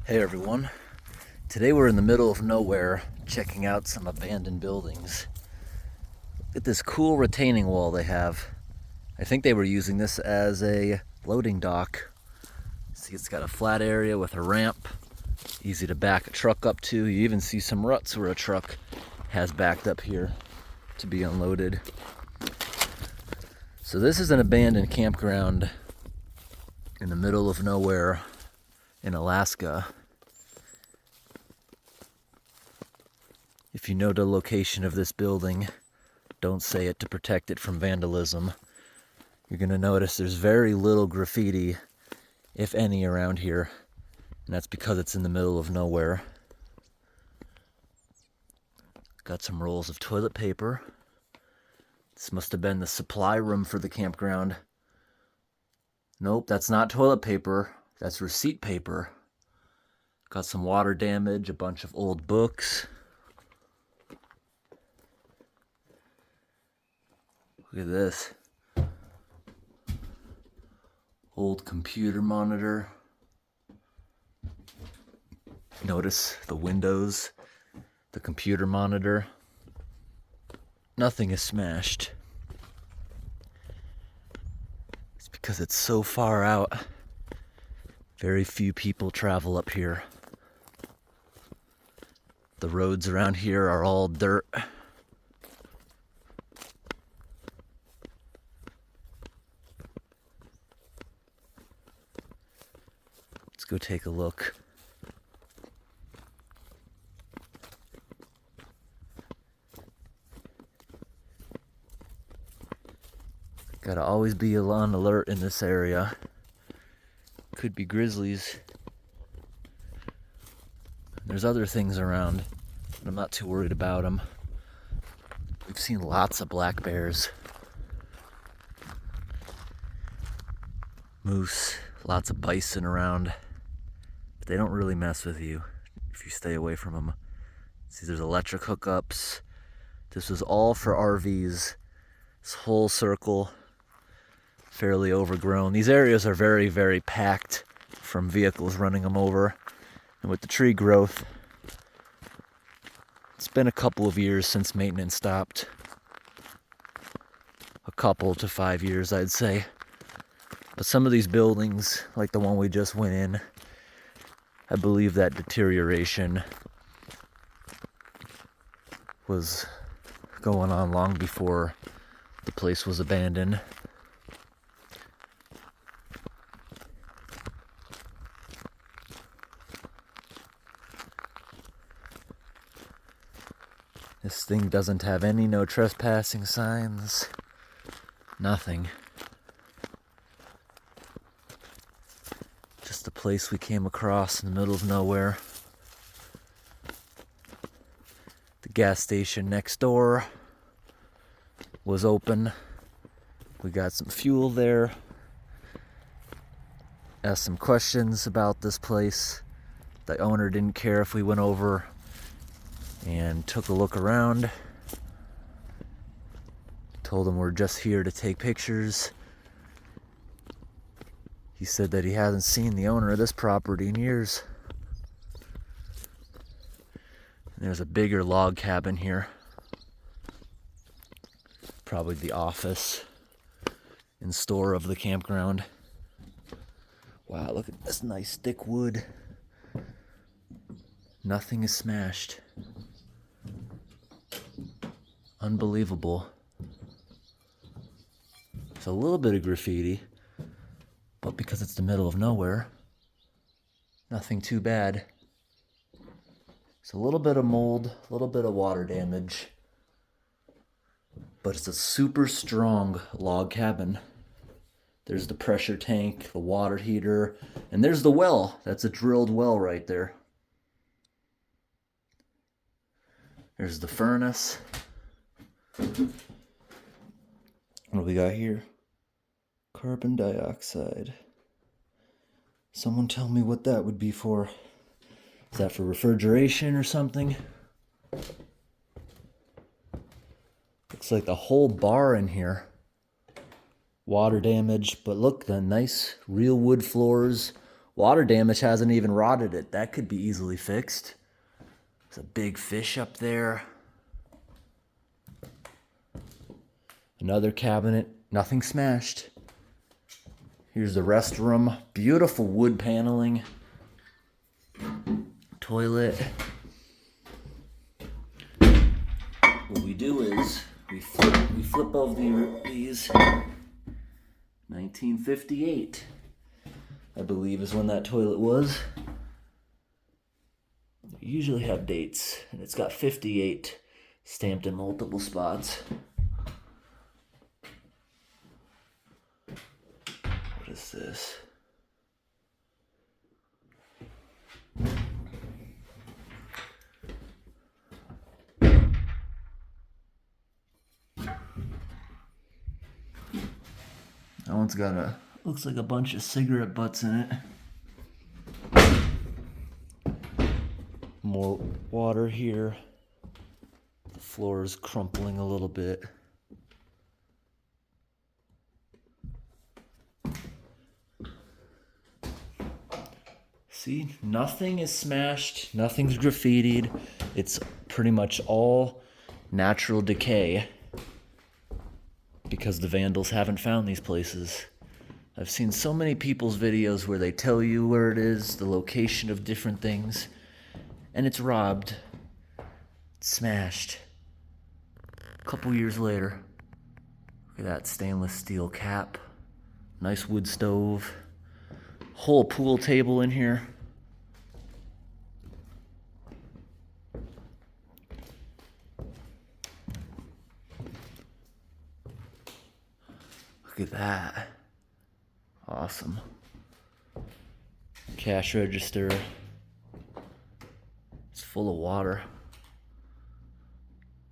Hey everyone, today we're in the middle of nowhere checking out some abandoned buildings. Look at this cool retaining wall they have. I think they were using this as a loading dock. See, it's got a flat area with a ramp, easy to back a truck up to. You even see some ruts where a truck has backed up here to be unloaded. So this is an abandoned campground in the middle of nowhere in Alaska. If you know the location of this building, don't say it to protect it from vandalism. You're going to notice there's very little graffiti, if any, around here, and that's because it's in the middle of nowhere. Got some rolls of toilet paper. This must have been the supply room for the campground. Nope, that's not toilet paper. That's receipt paper. Got some water damage, a bunch of old books. Look at this. Old computer monitor. Notice the windows, the computer monitor. Nothing is smashed. It's because it's so far out. Very few people travel up here. The roads around here are all dirt. Let's go take a look. Gotta always be on alert in this area. Could be grizzlies. There's other things around, but I'm not too worried about them. We've seen lots of black bears. Moose, lots of bison around. But they don't really mess with you if you stay away from them. See, there's electric hookups. This was all for RVs. This whole circle, fairly overgrown. These areas are very, very packed from vehicles running them over. And with the tree growth, it's been a couple of years since maintenance stopped. A couple to 5 years, I'd say. But some of these buildings, like the one we just went in, I believe that deterioration was going on long before the place was abandoned. This thing doesn't have any no trespassing signs. Nothing. Just the place we came across in the middle of nowhere. The gas station next door was open. We got some fuel there. Asked some questions about this place. The owner didn't care if we went over and took a look around. Told him we're just here to take pictures. He said that he hasn't seen the owner of this property in years. And there's a bigger log cabin here. Probably the office and store of the campground. Wow, look at this nice thick wood. Nothing is smashed. Unbelievable. There's a little bit of graffiti, but because it's the middle of nowhere, nothing too bad. It's a little bit of mold, a little bit of water damage, but it's a super strong log cabin. There's the pressure tank, the water heater, and there's the well. That's a drilled well right there. There's the furnace. What do we got here? Carbon dioxide. Someone tell me what that would be for. Is that for refrigeration or something? Looks like the whole bar in here. Water damage, but look, the nice real wood floors, Water damage hasn't even rotted it. That could be easily fixed. There's a big fish up there. Another cabinet, nothing smashed. Here's the restroom. Beautiful wood paneling. Toilet. What we do is we flip over these. 1958, I believe, is when that toilet was. They usually have dates, and it's got 58 stamped in multiple spots. What is this? That one's got looks like a bunch of cigarette butts in it. More water here. The floor is crumpling a little bit. See, nothing is smashed, nothing's graffitied. It's pretty much all natural decay because the vandals haven't found these places. I've seen so many people's videos where they tell you where it is, the location of different things, and it's robbed. It's smashed. A couple years later, look at that stainless steel cap. Nice wood stove. Whole pool table in here. Look at that. Awesome. Cash register. It's full of water.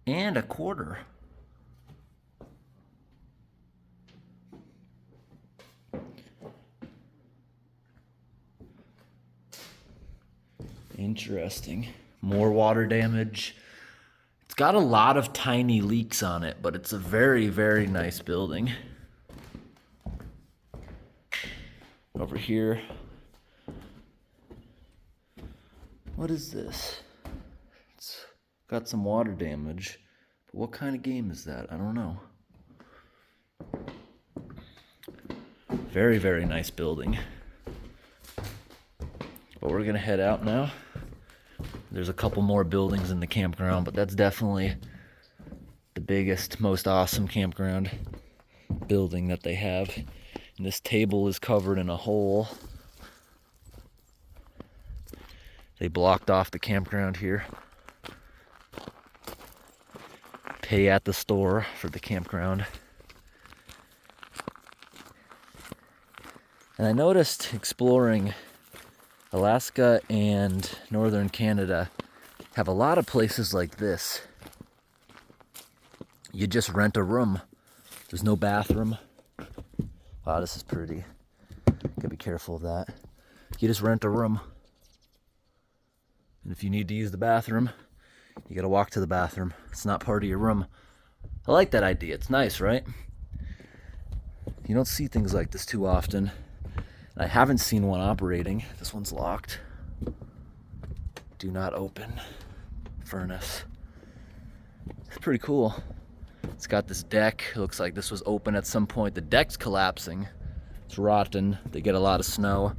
And a quarter. Interesting. More water damage. It's got a lot of tiny leaks on it, but it's a very, very nice building. Over here. What is this? It's got some water damage. But what kind of game is that? I don't know. Very, very nice building. But we're gonna head out now. There's a couple more buildings in the campground, but that's definitely the biggest, most awesome campground building that they have. And this table is covered in a hole. They blocked off the campground here. Pay at the store for the campground. And I noticed exploring Alaska and northern Canada have a lot of places like this. You just rent a room. There's no bathroom. Wow, this is pretty. Gotta be careful of that. You just rent a room. And if you need to use the bathroom, you gotta walk to the bathroom. It's not part of your room. I like that idea. It's nice, right? You don't see things like this too often. And I haven't seen one operating. This one's locked. Do not open. Furnace. It's pretty cool. It's got this deck. It looks like this was open at some point. The deck's collapsing. It's rotten. They get a lot of snow.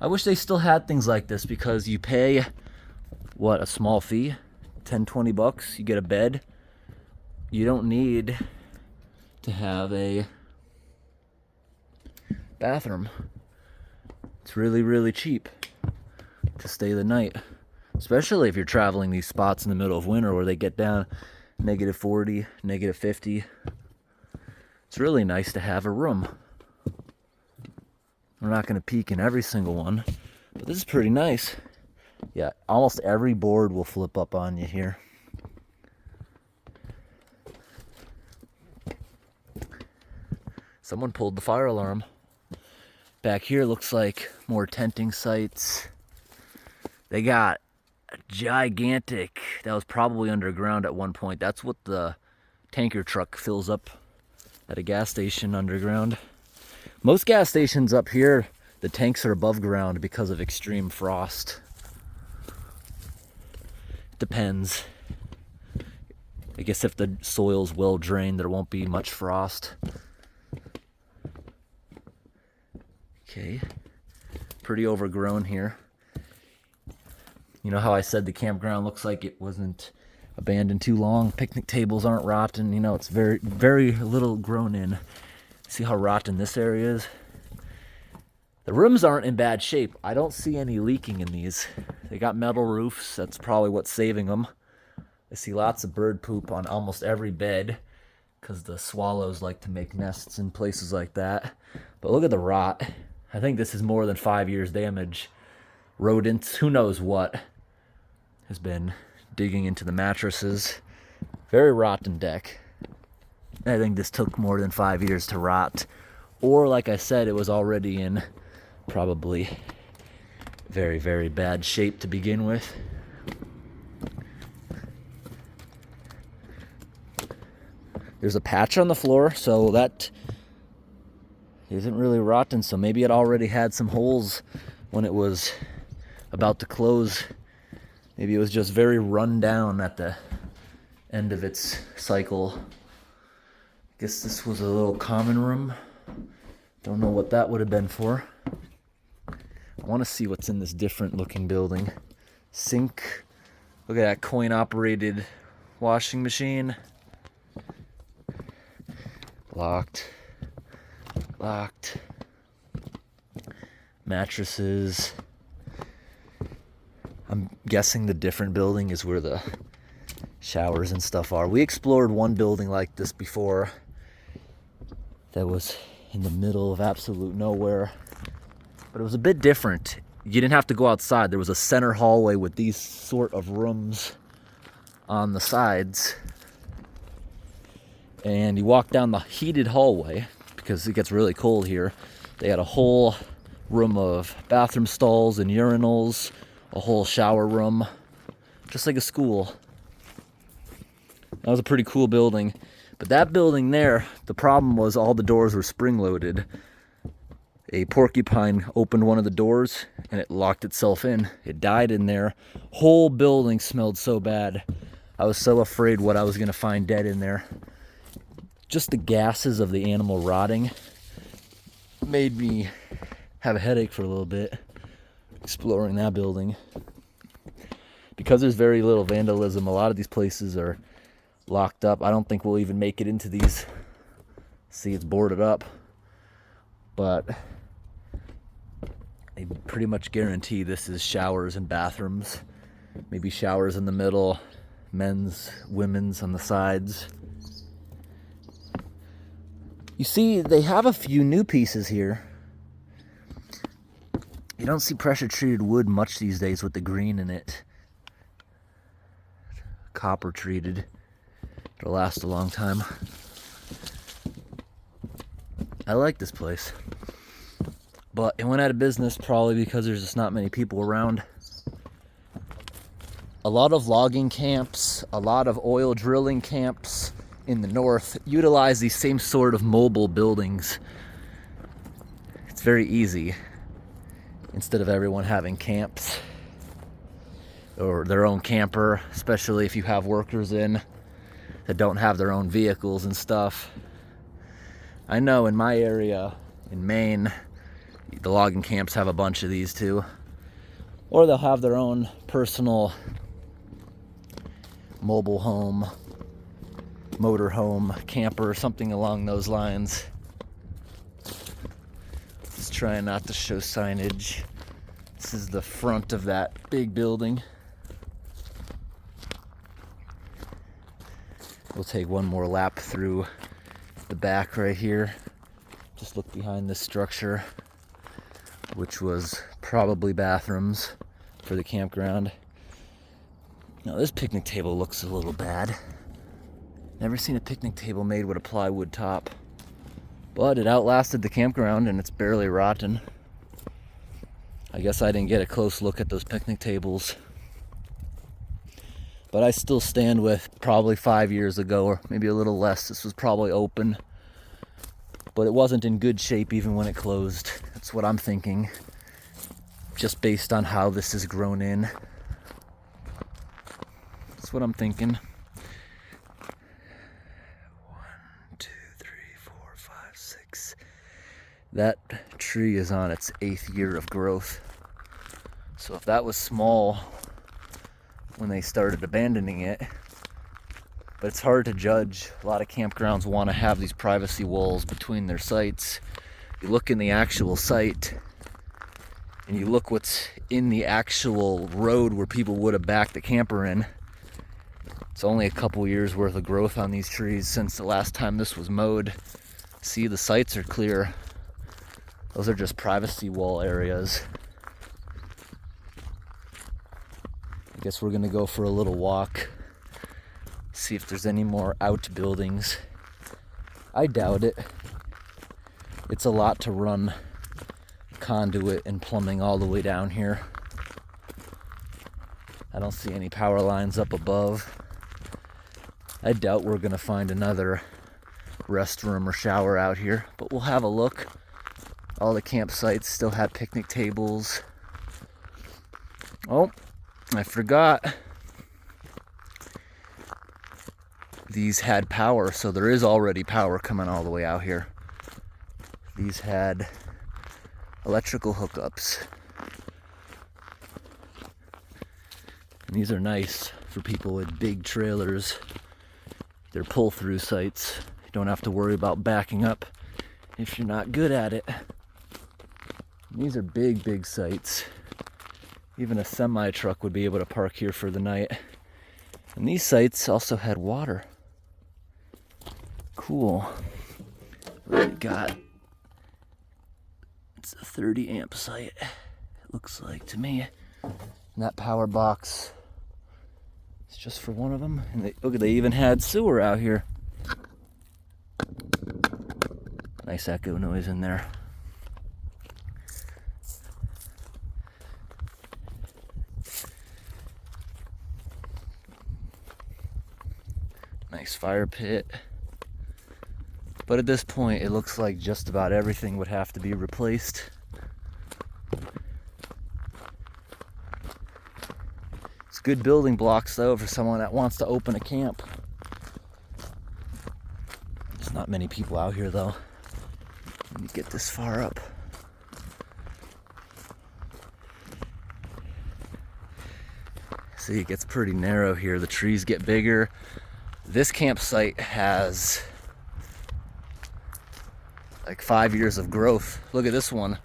I wish they still had things like this because you pay, what, a small fee? 10, 20 bucks. You get a bed. You don't need to have a bathroom. It's really, really cheap to stay the night. Especially if you're traveling these spots in the middle of winter where they get down -40, -50. It's really nice to have a room. We're not going to peek in every single one, but this is pretty nice. Yeah, almost every board will flip up on you here. Someone pulled the fire alarm. Back here looks like more tenting sites. They got gigantic, that was probably underground at one point. That's what the tanker truck fills up at a gas station underground. Most gas stations up here, the tanks are above ground because of extreme frost. Depends. I guess if the soil's well drained, there won't be much frost. Okay, pretty overgrown here. You know how I said the campground looks like it wasn't abandoned too long? Picnic tables aren't rotten. You know, it's very, very little grown in. See how rotten this area is? The rooms aren't in bad shape. I don't see any leaking in these. They got metal roofs. That's probably what's saving them. I see lots of bird poop on almost every bed because the swallows like to make nests in places like that. But look at the rot. I think this is more than 5 years damage. Rodents, who knows what, has been digging into the mattresses. Very rotten deck. I think this took more than 5 years to rot. Or, like I said, it was already in probably very, very bad shape to begin with. There's a patch on the floor, so that isn't really rotten. So maybe it already had some holes when it was about to close. Maybe it was just very run down at the end of its cycle. I guess this was a little common room. Don't know what that would have been for. I want to see what's in this different looking building. Sink. Look at that coin operated washing machine. Locked. Locked. Mattresses. I'm guessing the different building is where the showers and stuff are. We explored one building like this before that was in the middle of absolute nowhere, but it was a bit different. You didn't have to go outside. There was a center hallway with these sort of rooms on the sides, and you walk down the heated hallway because it gets really cold here. They had a whole room of bathroom stalls and urinals, a whole shower room, just like a school. That was a pretty cool building. But that building there, the problem was all the doors were spring-loaded. A porcupine opened one of the doors and it locked itself in. It died in there. Whole building smelled so bad. I was so afraid what I was going to find dead in there. Just the gases of the animal rotting made me have a headache for a little bit exploring that building. Because there's very little vandalism, a lot of these places are locked up. I don't think we'll even make it into these. See, it's boarded up. But I pretty much guarantee this is showers and bathrooms. Maybe showers in the middle, men's, women's on the sides. You see, they have a few new pieces here. You don't see pressure treated wood much these days with the green in it. Copper treated. It'll last a long time. I like this place. But it went out of business probably because there's just not many people around. A lot of logging camps, a lot of oil drilling camps in the north utilize these same sort of mobile buildings. It's very easy. Instead of everyone having camps or their own camper, especially if you have workers in that don't have their own vehicles and stuff. I know in my area in Maine, the logging camps have a bunch of these too. Or they'll have their own personal mobile home, motor home, camper, something along those lines. Just trying not to show signage. This is the front of that big building. We'll take one more lap through the back right here. Just look behind this structure, which was probably bathrooms for the campground. Now this picnic table looks a little bad. Never seen a picnic table made with a plywood top. But it outlasted the campground and it's barely rotten. I guess I didn't get a close look at those picnic tables. But I still stand with probably 5 years ago, or maybe a little less. This was probably open. But it wasn't in good shape even when it closed. That's what I'm thinking, just based on how this is grown in. That's what I'm thinking. 1, 2, 3, 4, 5, 6. That tree is on its 8th year of growth. So if that was small when they started abandoning it, but it's hard to judge. A lot of campgrounds want to have these privacy walls between their sites. You look in the actual site and you look what's in the actual road where people would have backed the camper in. It's only a couple years worth of growth on these trees since the last time this was mowed. See, the sites are clear. Those are just privacy wall areas. I guess we're gonna go for a little walk, see if there's any more outbuildings. I doubt it. It's a lot to run conduit and plumbing all the way down here. I don't see any power lines up above. I doubt we're gonna find another restroom or shower out here, but we'll have a look. All the campsites still have picnic tables. Oh, I forgot. These had power, so there is already power coming all the way out here. These had electrical hookups. And these are nice for people with big trailers. They're pull-through sites. You don't have to worry about backing up if you're not good at it. And these are big, big sites. Even a semi-truck would be able to park here for the night. And these sites also had water. Cool. What do we got? It's a 30 amp site, it looks like to me. And that power box is just for one of them. And look, they even had sewer out here. Nice echo noise in there. Nice fire pit. But at this point, it looks like just about everything would have to be replaced. It's good building blocks, though, for someone that wants to open a camp. There's not many people out here, though. Let me get this far up. See, it gets pretty narrow here. The trees get bigger. This campsite has like 5 years of growth. Look at this one,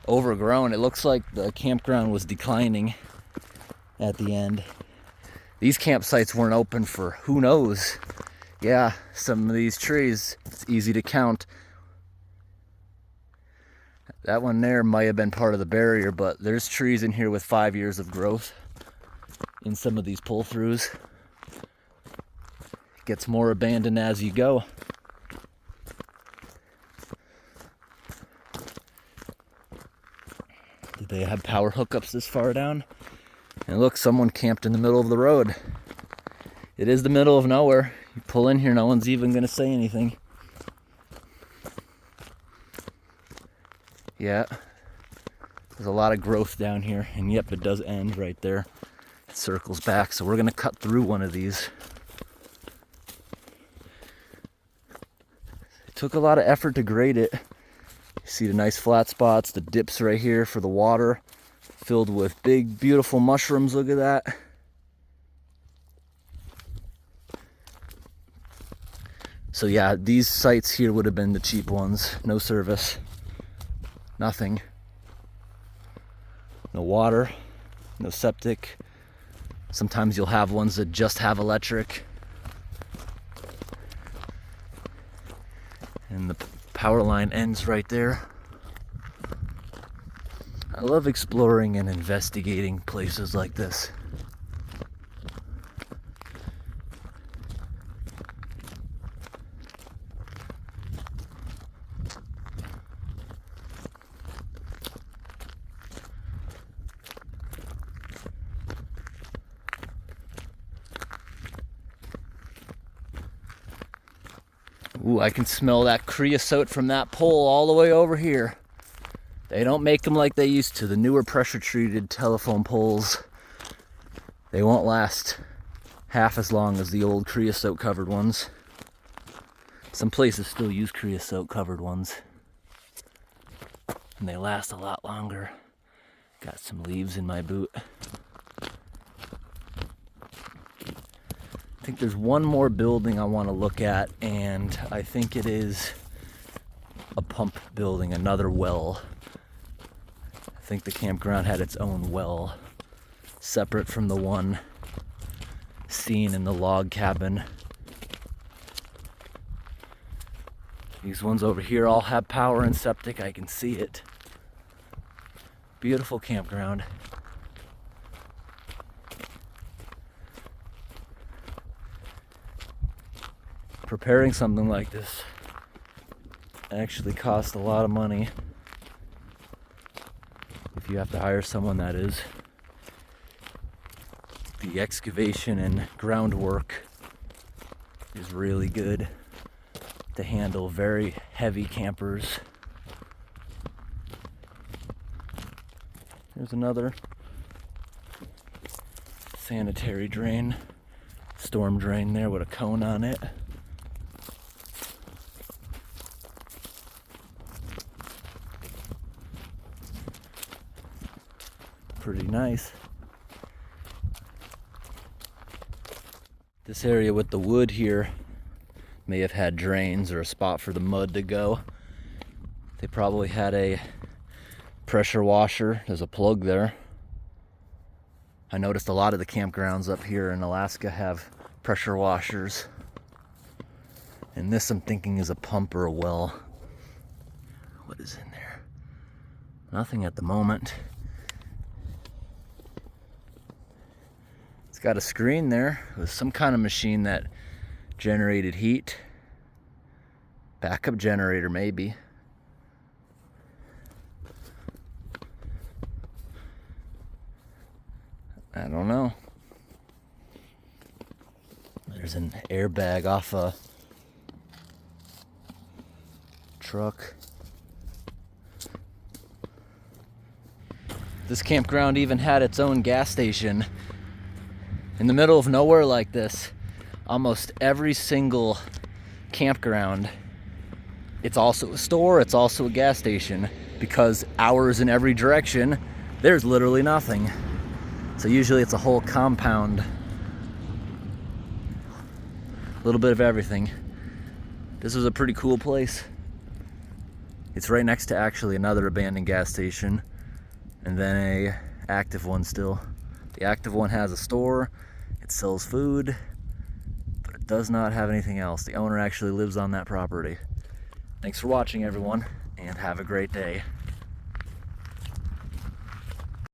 overgrown. It looks like the campground was declining at the end. These campsites weren't open for who knows. Yeah, some of these trees, it's easy to count. That one there might have been part of the barrier, but there's trees in here with 5 years of growth in some of these pull-throughs. It gets more abandoned as you go. Did they have power hookups this far down? And look, someone camped in the middle of the road. It is the middle of nowhere. You pull in here, no one's even gonna say anything. Yeah, there's a lot of growth down here, and yep, it does end right there. It circles back, so we're gonna cut through one of these. It took a lot of effort to grade it. You see the nice flat spots, the dips right here for the water, filled with big, beautiful mushrooms. Look at that. So yeah, these sites here would have been the cheap ones. No service, nothing. No water, no septic. Sometimes you'll have ones that just have electric. And the power line ends right there. I love exploring and investigating places like this. Ooh, I can smell that creosote from that pole all the way over here. They don't make them like they used to. The newer pressure-treated telephone poles, they won't last half as long as the old creosote-covered ones. Some places still use creosote-covered ones, and they last a lot longer. Got some leaves in my boot. I think there's one more building I want to look at, and I think it is a pump building, another well. I think the campground had its own well, separate from the one seen in the log cabin. These ones over here all have power and septic. I can see it. Beautiful campground. Preparing something like this actually costs a lot of money. If you have to hire someone, that is. The excavation and groundwork is really good to handle very heavy campers. There's another sanitary drain, storm drain there with a cone on it. Pretty nice. This area with the wood here may have had drains or a spot for the mud to go. They probably had a pressure washer. There's a plug there. I noticed a lot of the campgrounds up here in Alaska have pressure washers. And this I'm thinking is a pump or a well. What is in there? Nothing at the moment. It's got a screen there with some kind of machine that generated heat. Backup generator maybe. I don't know. There's an airbag off a truck. This campground even had its own gas station in the middle of nowhere like this. Almost every single campground, it's also a store, it's also a gas station, because hours in every direction, there's literally nothing. So usually it's a whole compound, a little bit of everything. This was a pretty cool place. It's right next to actually another abandoned gas station, and then a active one still. The active one has a store, it sells food, but it does not have anything else. The owner actually lives on that property. Thanks for watching, everyone, and have a great day.